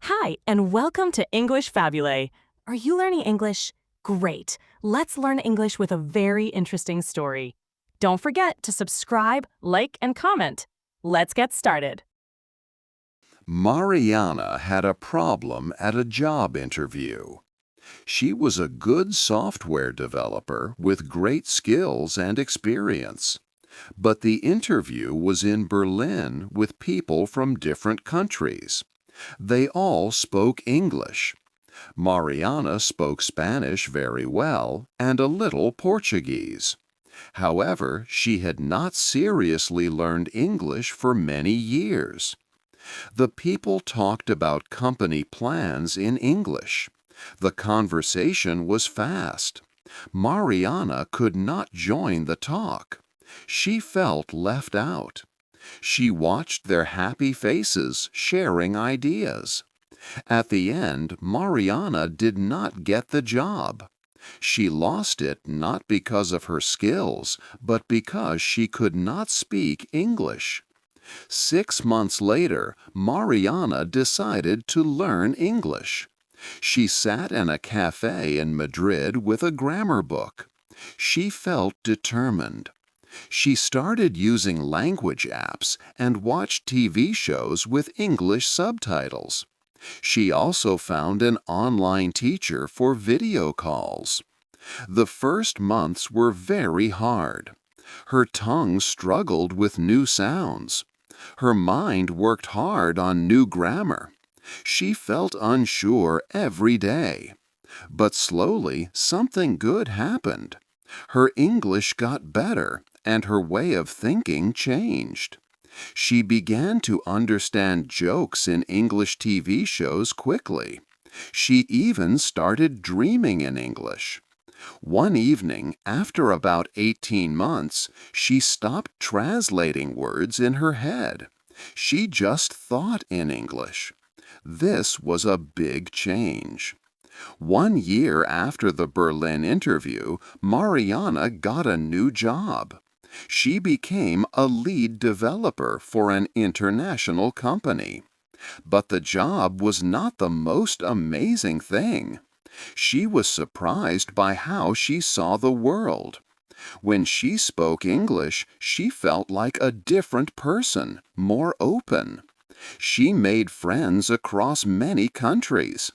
Hi, and welcome to English-Fabule. Are you learning English? Great. Let's learn English with a very interesting story. Don't forget to subscribe, like, and comment. Let's get started. Mariana had a problem at a job interview. She was a good software developer with great skills and experience. But the interview was in Berlin with people from different countries. They all spoke English. Mariana spoke Spanish very well and a little Portuguese. However, she had not seriously learned English for many years. The people talked about company plans in English. The conversation was fast. Mariana could not join the talk. She felt left out. She watched their happy faces, sharing ideas. At the end, Mariana did not get the job. She lost it not because of her skills, but because she could not speak English. 6 months later, Mariana decided to learn English. She sat in a cafe in Madrid with a grammar book. She felt determined. She started using language apps and watched TV shows with English subtitles. She also found an online teacher for video calls. The first months were very hard. Her tongue struggled with new sounds. Her mind worked hard on new grammar. She felt unsure every day. But slowly, something good happened. Her English got better, and her way of thinking changed. She began to understand jokes in English TV shows quickly. She even started dreaming in English. One evening, after about 18 months, she stopped translating words in her head. She just thought in English. This was a big change. 1 year after the Berlin interview, Mariana got a new job. She became a lead developer for an international company. But the job was not the most amazing thing. She was surprised by how she saw the world. When she spoke English, she felt like a different person, more open. She made friends across many countries.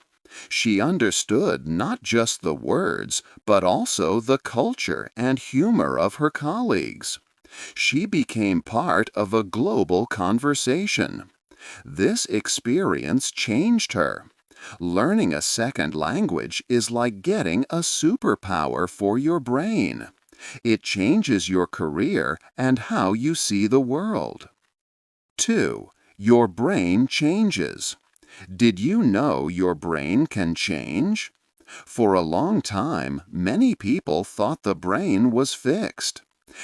She understood not just the words, but also the culture and humor of her colleagues. She became part of a global conversation. This experience changed her. Learning a second language is like getting a superpower for your brain. It changes your career and how you see the world. 2. Your brain changes. Did you know your brain can change? For a long time, many people thought the brain was fixed.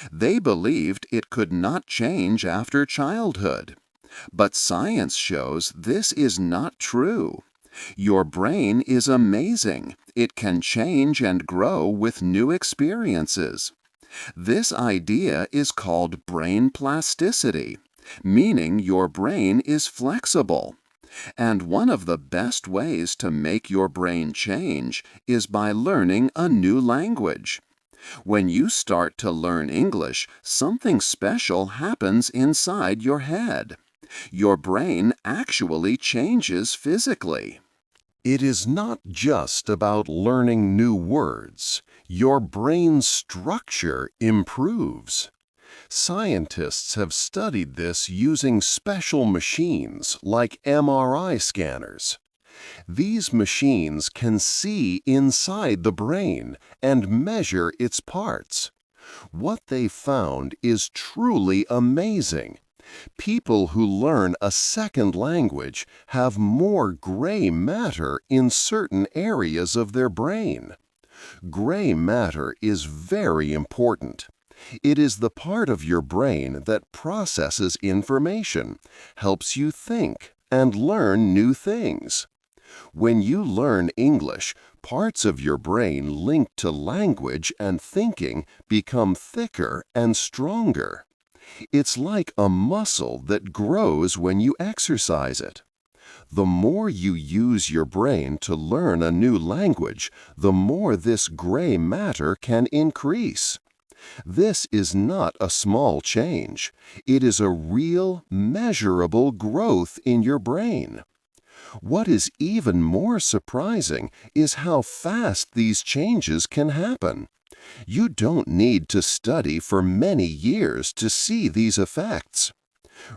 They believed it could not change after childhood. But science shows this is not true. Your brain is amazing. It can change and grow with new experiences. This idea is called brain plasticity, meaning your brain is flexible. And one of the best ways to make your brain change is by learning a new language. When you start to learn English, something special happens inside your head. Your brain actually changes physically. It is not just about learning new words. Your brain's structure improves. Scientists have studied this using special machines like MRI scanners. These machines can see inside the brain and measure its parts. What they found is truly amazing. People who learn a second language have more gray matter in certain areas of their brain. Gray matter is very important. It is the part of your brain that processes information, helps you think, and learn new things. When you learn English, parts of your brain linked to language and thinking become thicker and stronger. It's like a muscle that grows when you exercise it. The more you use your brain to learn a new language, the more this gray matter can increase. This is not a small change. It is a real, measurable growth in your brain. What is even more surprising is how fast these changes can happen. You don't need to study for many years to see these effects.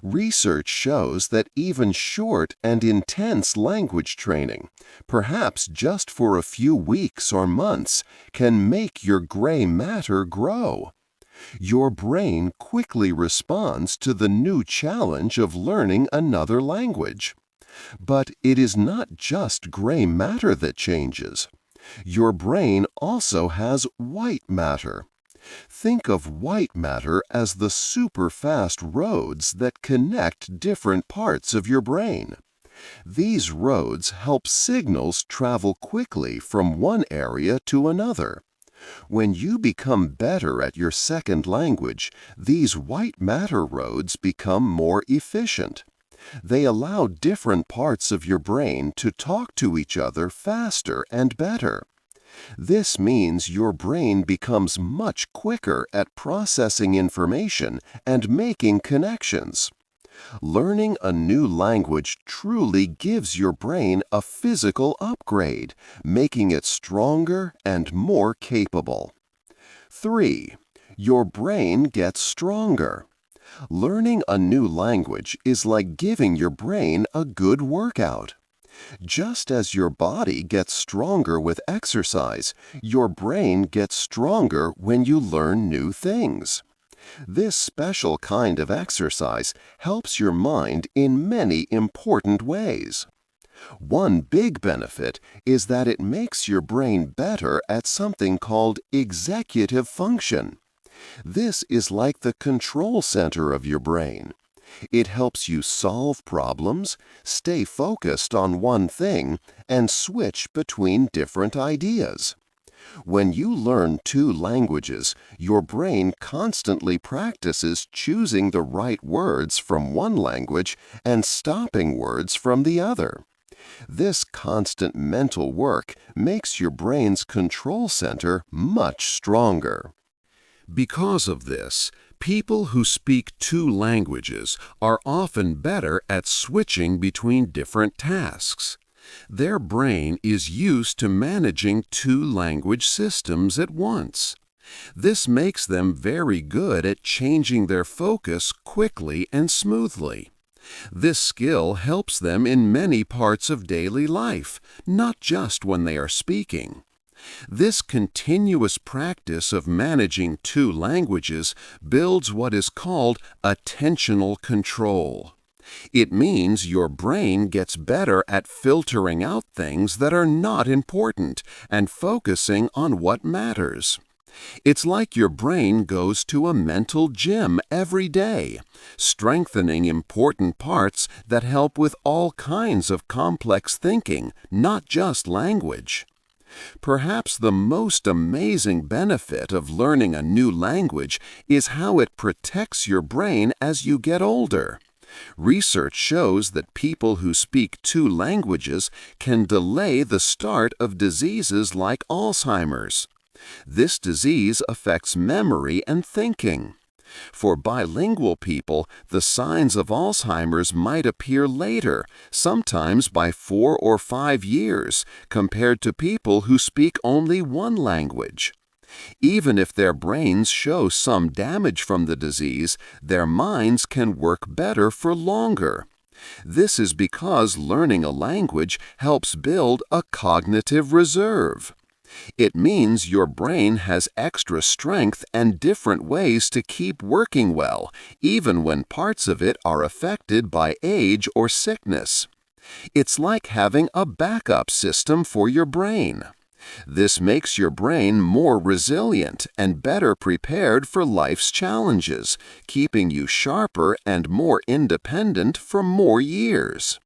Research shows that even short and intense language training, perhaps just for a few weeks or months, can make your gray matter grow. Your brain quickly responds to the new challenge of learning another language. But it is not just gray matter that changes. Your brain also has white matter. Think of white matter as the super-fast roads that connect different parts of your brain. These roads help signals travel quickly from one area to another. When you become better at your second language, these white matter roads become more efficient. They allow different parts of your brain to talk to each other faster and better. This means your brain becomes much quicker at processing information and making connections. Learning a new language truly gives your brain a physical upgrade, making it stronger and more capable. 3. Your brain gets stronger. Learning a new language is like giving your brain a good workout. Just as your body gets stronger with exercise, your brain gets stronger when you learn new things. This special kind of exercise helps your mind in many important ways. One big benefit is that it makes your brain better at something called executive function. This is like the control center of your brain. It helps you solve problems, stay focused on one thing, and switch between different ideas. When you learn two languages, your brain constantly practices choosing the right words from one language and stopping words from the other. This constant mental work makes your brain's control center much stronger. Because of this, people who speak two languages are often better at switching between different tasks. Their brain is used to managing two language systems at once. This makes them very good at changing their focus quickly and smoothly. This skill helps them in many parts of daily life, not just when they are speaking. This continuous practice of managing two languages builds what is called attentional control. It means your brain gets better at filtering out things that are not important and focusing on what matters. It's like your brain goes to a mental gym every day, strengthening important parts that help with all kinds of complex thinking, not just language. Perhaps the most amazing benefit of learning a new language is how it protects your brain as you get older. Research shows that people who speak two languages can delay the start of diseases like Alzheimer's. This disease affects memory and thinking. For bilingual people, the signs of Alzheimer's might appear later, sometimes by 4 or 5 years, compared to people who speak only one language. Even if their brains show some damage from the disease, their minds can work better for longer. This is because learning a language helps build a cognitive reserve. It means your brain has extra strength and different ways to keep working well, even when parts of it are affected by age or sickness. It's like having a backup system for your brain. This makes your brain more resilient and better prepared for life's challenges, keeping you sharper and more independent for more years.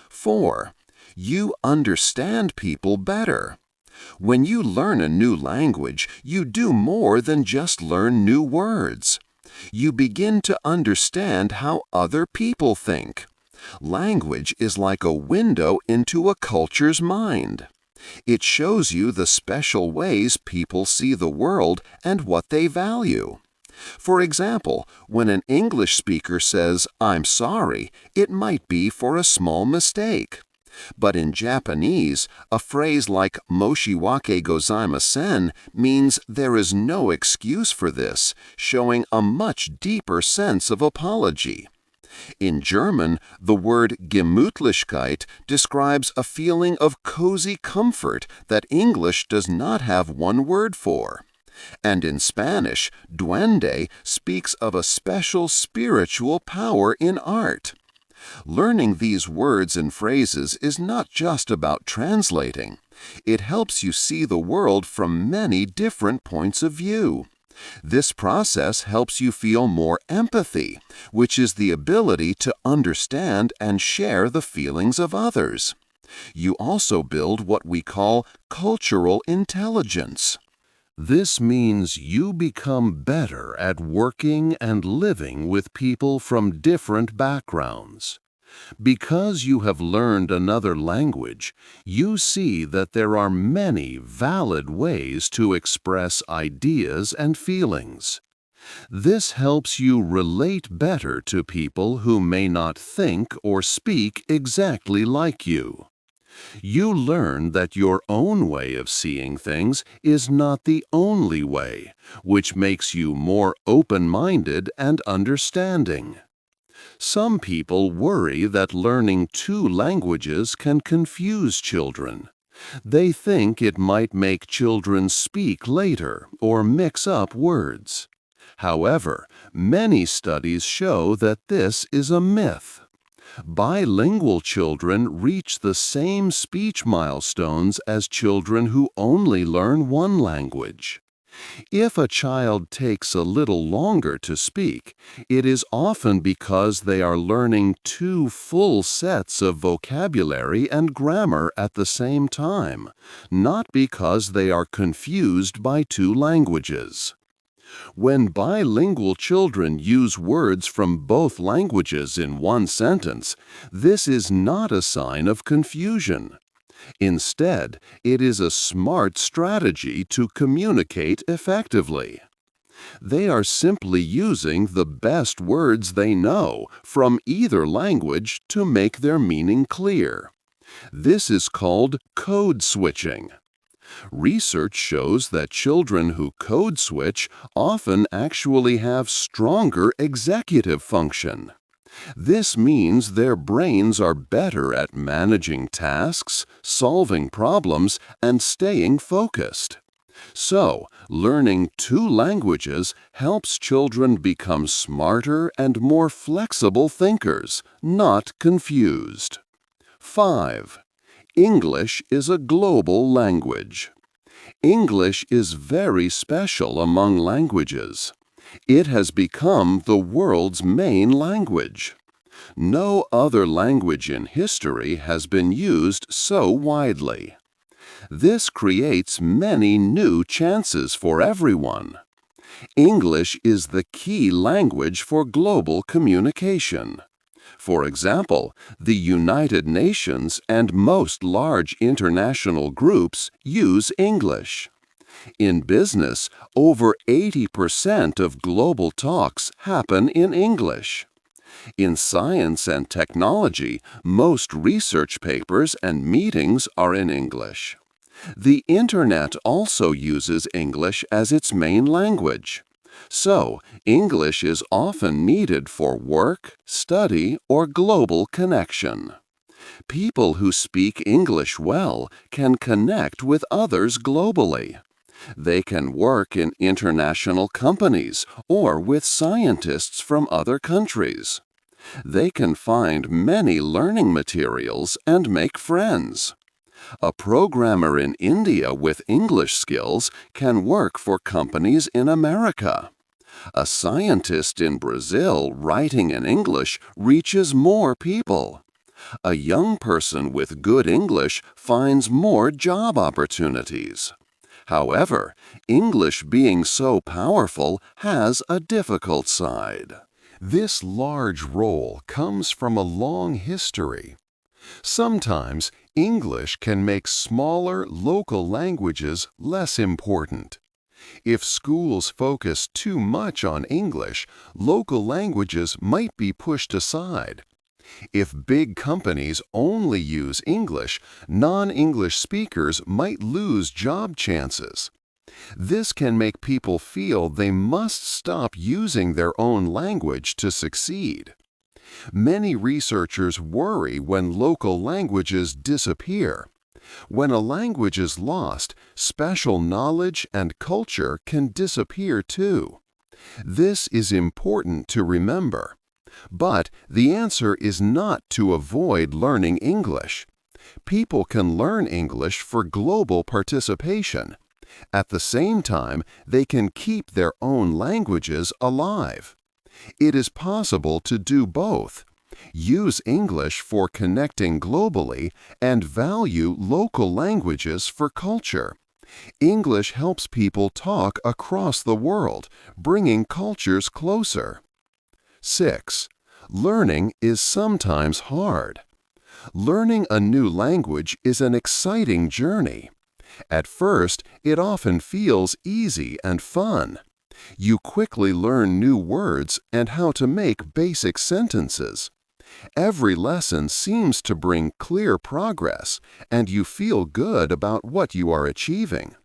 4. You understand people better. When you learn a new language, you do more than just learn new words. You begin to understand how other people think. Language is like a window into a culture's mind. It shows you the special ways people see the world and what they value. For example, when an English speaker says, "I'm sorry," it might be for a small mistake. But in Japanese, a phrase like "moshiwake gozaimasen" means there is no excuse for this, showing a much deeper sense of apology. In German, the word Gemütlichkeit describes a feeling of cozy comfort that English does not have one word for. And in Spanish, duende speaks of a special spiritual power in art. Learning these words and phrases is not just about translating. It helps you see the world from many different points of view. This process helps you feel more empathy, which is the ability to understand and share the feelings of others. You also build what we call cultural intelligence. This means you become better at working and living with people from different backgrounds. Because you have learned another language, you see that there are many valid ways to express ideas and feelings. This helps you relate better to people who may not think or speak exactly like you. You learn that your own way of seeing things is not the only way, which makes you more open-minded and understanding. Some people worry that learning two languages can confuse children. They think it might make children speak later or mix up words. However, many studies show that this is a myth. Bilingual children reach the same speech milestones as children who only learn one language. If a child takes a little longer to speak, it is often because they are learning two full sets of vocabulary and grammar at the same time, not because they are confused by two languages. When bilingual children use words from both languages in one sentence, this is not a sign of confusion. Instead, it is a smart strategy to communicate effectively. They are simply using the best words they know from either language to make their meaning clear. This is called code switching. Research shows that children who code switch often actually have stronger executive function. This means their brains are better at managing tasks, solving problems, and staying focused. So, learning two languages helps children become smarter and more flexible thinkers, not confused. 5. English is a global language. English is very special among languages. It has become the world's main language. No other language in history has been used so widely. This creates many new chances for everyone. English is the key language for global communication. For example, the United Nations and most large international groups use English. In business, over 80% of global talks happen in English. In science and technology, most research papers and meetings are in English. The Internet also uses English as its main language. So, English is often needed for work, study, or global connection. People who speak English well can connect with others globally. They can work in international companies or with scientists from other countries. They can find many learning materials and make friends. A programmer in India with English skills can work for companies in America. A scientist in Brazil writing in English reaches more people. A young person with good English finds more job opportunities. However, English being so powerful has a difficult side. This large role comes from a long history. Sometimes English can make smaller local languages less important. If schools focus too much on English, local languages might be pushed aside. If big companies only use English, non-English speakers might lose job chances. This can make people feel they must stop using their own language to succeed. Many researchers worry when local languages disappear. When a language is lost, special knowledge and culture can disappear too. This is important to remember. But the answer is not to avoid learning English. People can learn English for global participation. At the same time, they can keep their own languages alive. It is possible to do both. Use English for connecting globally and value local languages for culture. English helps people talk across the world, bringing cultures closer. 6. Learning is sometimes hard. Learning a new language is an exciting journey. At first, it often feels easy and fun. You quickly learn new words and how to make basic sentences. Every lesson seems to bring clear progress, and you feel good about what you are achieving.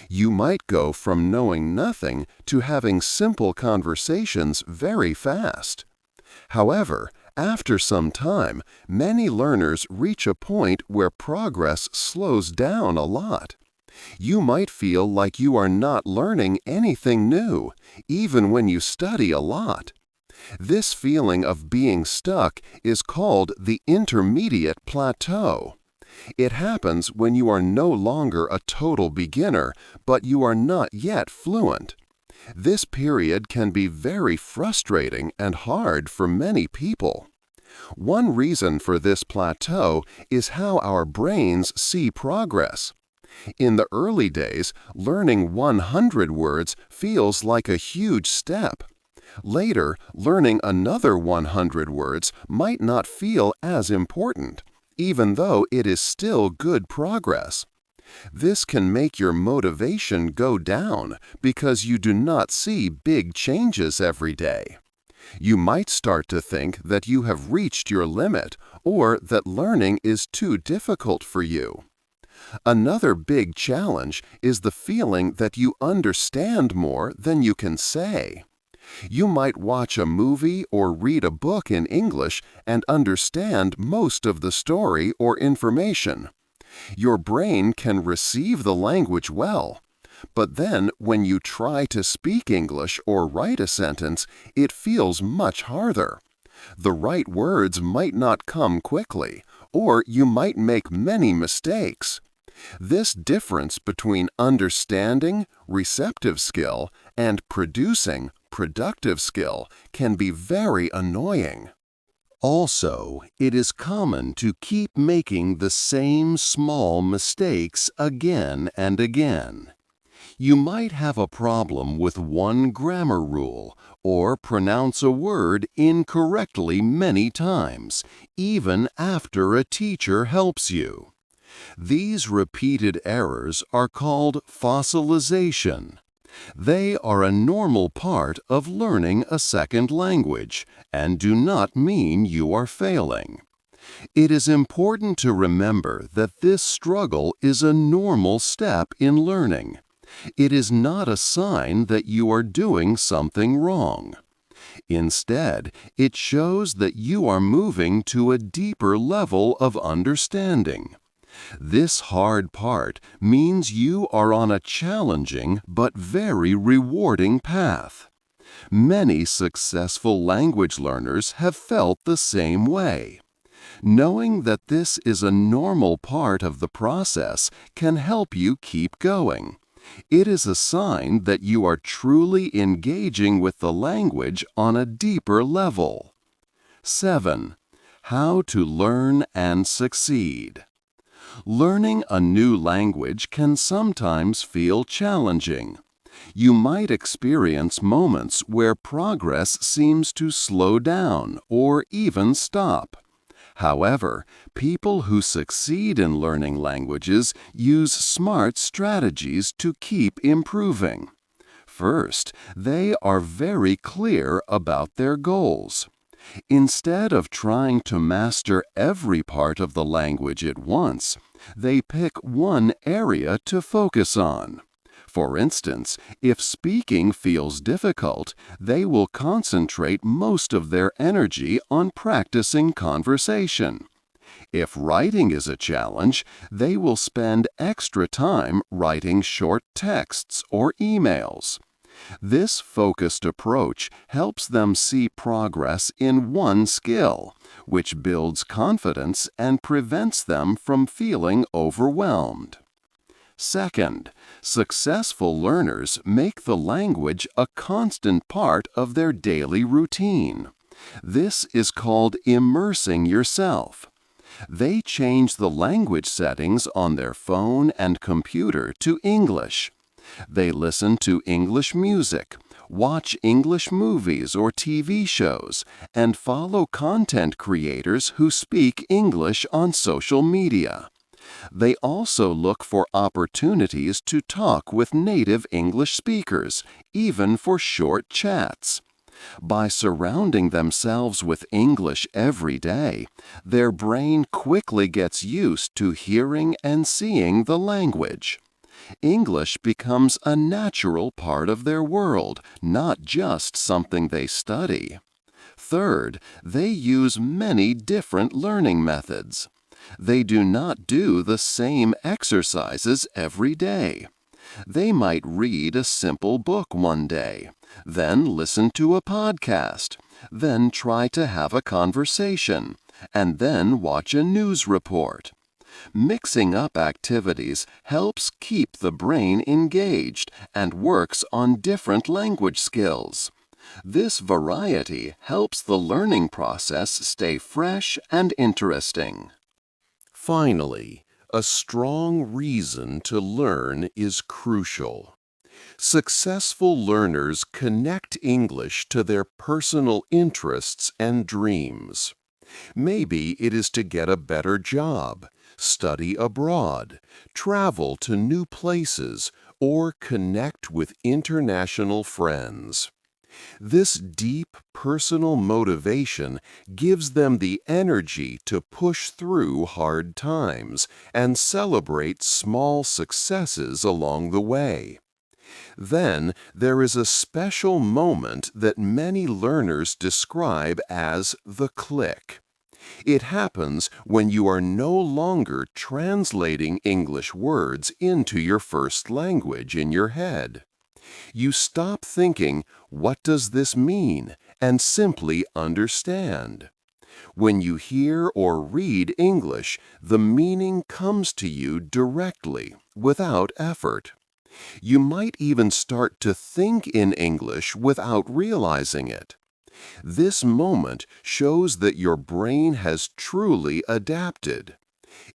You might go from knowing nothing to having simple conversations very fast. However, after some time, many learners reach a point where progress slows down a lot. You might feel like you are not learning anything new, even when you study a lot. This feeling of being stuck is called the intermediate plateau. It happens when you are no longer a total beginner, but you are not yet fluent. This period can be very frustrating and hard for many people. One reason for this plateau is how our brains see progress. In the early days, learning 100 words feels like a huge step. Later, learning another 100 words might not feel as important, even though it is still good progress. This can make your motivation go down because you do not see big changes every day. You might start to think that you have reached your limit or that learning is too difficult for you. Another big challenge is the feeling that you understand more than you can say. You might watch a movie or read a book in English and understand most of the story or information. Your brain can receive the language well, but then when you try to speak English or write a sentence, it feels much harder. The right words might not come quickly, or you might make many mistakes. This difference between understanding, receptive skill, and producing, productive skill can be very annoying. Also, it is common to keep making the same small mistakes again and again. You might have a problem with one grammar rule or pronounce a word incorrectly many times, even after a teacher helps you. These repeated errors are called fossilization. They are a normal part of learning a second language and do not mean you are failing. It is important to remember that this struggle is a normal step in learning. It is not a sign that you are doing something wrong. Instead, it shows that you are moving to a deeper level of understanding. This hard part means you are on a challenging but very rewarding path. Many successful language learners have felt the same way. Knowing that this is a normal part of the process can help you keep going. It is a sign that you are truly engaging with the language on a deeper level. 7. How to learn and succeed. Learning a new language can sometimes feel challenging. You might experience moments where progress seems to slow down or even stop. However, people who succeed in learning languages use smart strategies to keep improving. First, they are very clear about their goals. Instead of trying to master every part of the language at once, they pick one area to focus on. For instance, if speaking feels difficult, they will concentrate most of their energy on practicing conversation. If writing is a challenge, they will spend extra time writing short texts or emails. This focused approach helps them see progress in one skill, which builds confidence and prevents them from feeling overwhelmed. Second, successful learners make the language a constant part of their daily routine. This is called immersing yourself. They change the language settings on their phone and computer to English. They listen to English music, watch English movies or TV shows, and follow content creators who speak English on social media. They also look for opportunities to talk with native English speakers, even for short chats. By surrounding themselves with English every day, their brain quickly gets used to hearing and seeing the language. English becomes a natural part of their world, not just something they study. Third, they use many different learning methods. They do not do the same exercises every day. They might read a simple book one day, then listen to a podcast, then try to have a conversation, and then watch a news report. Mixing up activities helps keep the brain engaged and works on different language skills. This variety helps the learning process stay fresh and interesting. Finally, a strong reason to learn is crucial. Successful learners connect English to their personal interests and dreams. Maybe it is to get a better job, study abroad, travel to new places, or connect with international friends. This deep personal motivation gives them the energy to push through hard times and celebrate small successes along the way. Then there is a special moment that many learners describe as the click. It happens when you are no longer translating English words into your first language in your head. You stop thinking, "What does this mean?" and simply understand. When you hear or read English, the meaning comes to you directly, without effort. You might even start to think in English without realizing it. This moment shows that your brain has truly adapted.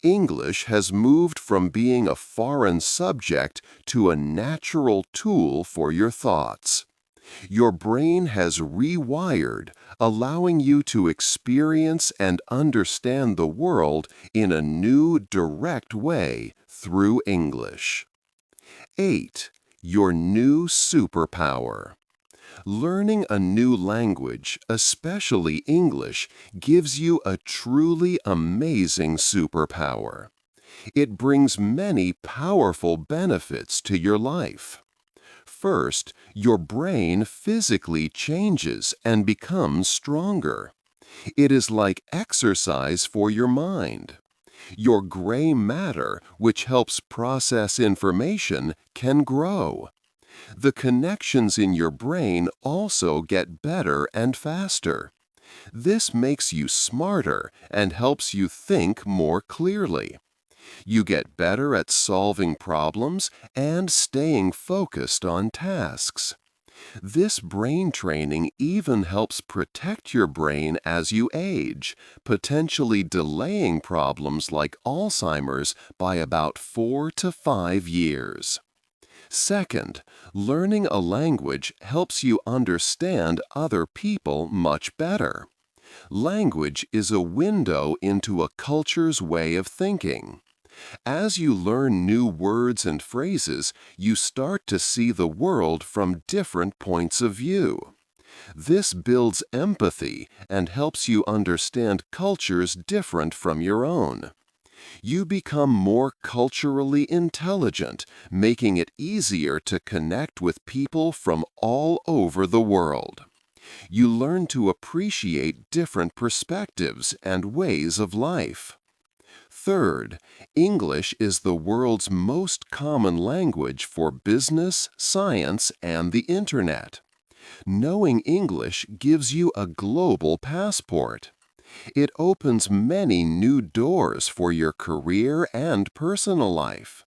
English has moved from being a foreign subject to a natural tool for your thoughts. Your brain has rewired, allowing you to experience and understand the world in a new, direct way through English. 8. Your new superpower. Learning a new language, especially English, gives you a truly amazing superpower. It brings many powerful benefits to your life. First, your brain physically changes and becomes stronger. It is like exercise for your mind. Your gray matter, which helps process information, can grow. The connections in your brain also get better and faster. This makes you smarter and helps you think more clearly. You get better at solving problems and staying focused on tasks. This brain training even helps protect your brain as you age, potentially delaying problems like Alzheimer's by about 4 to 5 years. Second, learning a language helps you understand other people much better. Language is a window into a culture's way of thinking. As you learn new words and phrases, you start to see the world from different points of view. This builds empathy and helps you understand cultures different from your own. You become more culturally intelligent, making it easier to connect with people from all over the world. You learn to appreciate different perspectives and ways of life. Third, English is the world's most common language for business, science, and the Internet. Knowing English gives you a global passport. It opens many new doors for your career and personal life.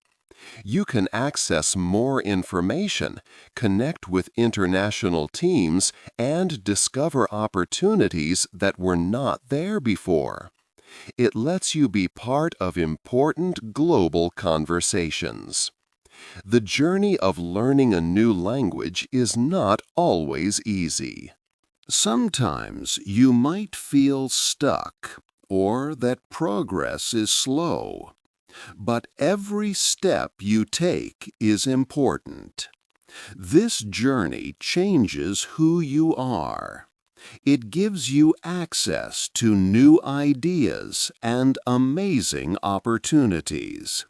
You can access more information, connect with international teams, and discover opportunities that were not there before. It lets you be part of important global conversations. The journey of learning a new language is not always easy. Sometimes you might feel stuck or that progress is slow. But every step you take is important. This journey changes who you are. It gives you access to new ideas and amazing opportunities.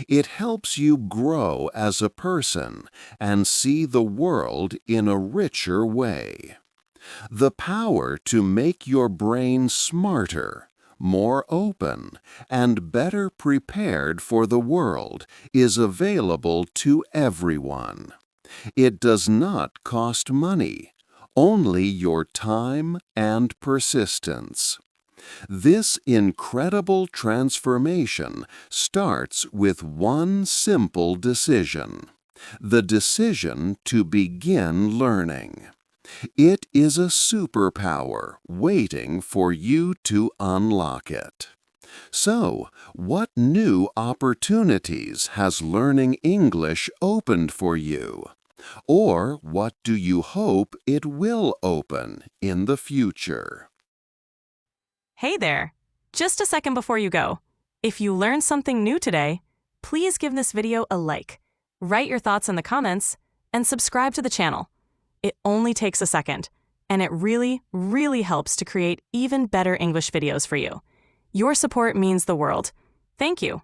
It helps you grow as a person and see the world in a richer way. The power to make your brain smarter, more open, and better prepared for the world is available to everyone. It does not cost money, only your time and persistence. This incredible transformation starts with one simple decision: the decision to begin learning. It is a superpower waiting for you to unlock it. So, what new opportunities has learning English opened for you? Or what do you hope it will open in the future? Hey there! Just a second before you go. If you learned something new today, please give this video a like, write your thoughts in the comments, and subscribe to the channel. It only takes a second, and it really, really helps to create even better English videos for you. Your support means the world. Thank you.